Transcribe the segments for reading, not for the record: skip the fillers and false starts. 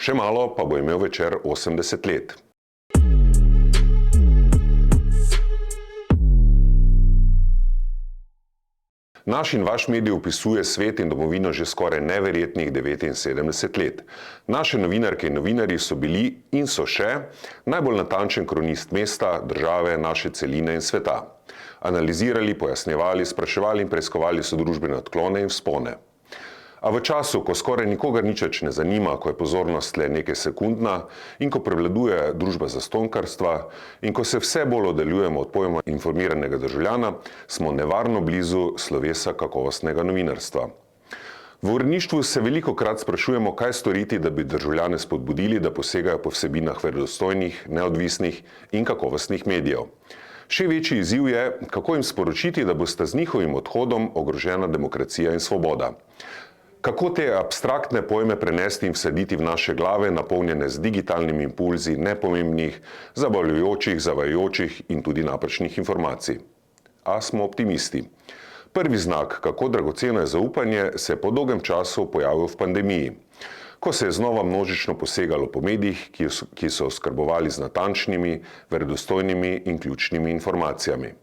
Še malo pa bo imel Večer 80 let. Naš in vaš medij opisuje svet in domovino že skoraj neverjetnih 79 let. Naše novinarke in novinarji so bili in so še najbolj natančen kronist mesta, države, naše celine in sveta. Analizirali, pojasnjevali, spraševali in preiskovali so družbene odklone in vzpone. A v času, ko skoraj nikogar nič več ne zanima, ko je pozornost le nekaj sekundna in ko prevladuje družba zastonjkarstva in ko se vse bolj oddaljujemo od pojma informiranega državljana, smo nevarno blizu slovesa kakovostnega novinarstva. V uredništvu se velikokrat sprašujemo, kaj storiti, da bi državljane spodbudili, da posegajo po vsebinah verodostojnih, neodvisnih in kakovostnih medijev. Še večji izziv je, kako jim sporočiti, da bosta z njihovim odhodom ogrožena demokracija in svoboda. Kako te abstraktne pojme prenesti in vsaditi v naše glave, napolnjene z digitalnimi impulzi nepomembnih, zabavljajočih, zavajajočih in tudi napačnih informacij? A smo optimisti. Prvi znak, kako dragoceno je zaupanje, se je po dolgem času pojavil v pandemiji, ko se je znova množično posegalo po medijih, ki so oskrbovali z natančnimi, verodostojnimi in ključnimi informacijami.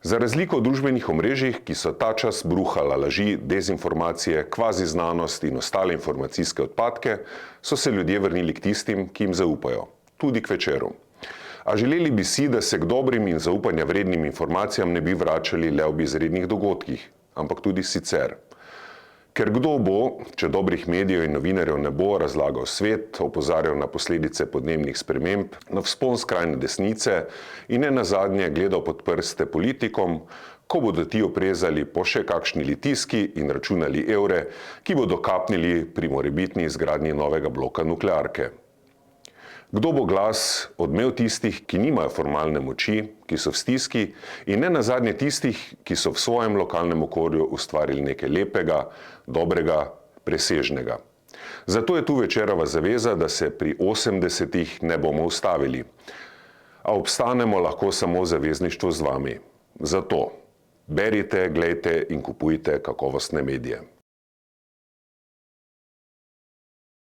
Za razliko od družbenih omrežij, ki so ta čas bruhala laži, dezinformacije, kvazi znanost in ostale informacijske odpadke, so se ljudje vrnili k tistim, ki jim zaupajo, tudi k Večeru. A želeli bi si, da se k dobrim in zaupanja vrednim informacijam ne bi vračali le ob izrednih dogodkih, ampak tudi sicer. Ker kdo bo, če dobrih medijev in novinarjev ne bo, razlagal svet, opozarjal na posledice podnebnih sprememb, na vzpon skrajne desnice in ne nazadnje gledal pod prste politikom, ko bodo ti oprezali po še kakšni Litijski in računali evre, ki bodo kapnili pri morebitni izgradnji novega bloka nuklearke. Kdo bo glas odmev tistih, ki nimajo formalne moči, ki so v stiski in ne nazadnje tistih, ki so v svojem lokalnem okolju ustvarili nekaj lepega, dobrega, presežnega. Zato je tu Večerova zaveza, da se pri 80-ih ne bomo ustavili. A obstanemo lahko samo v zavezništvu z vami. Zato berite, glejte in kupujte kakovostne medije.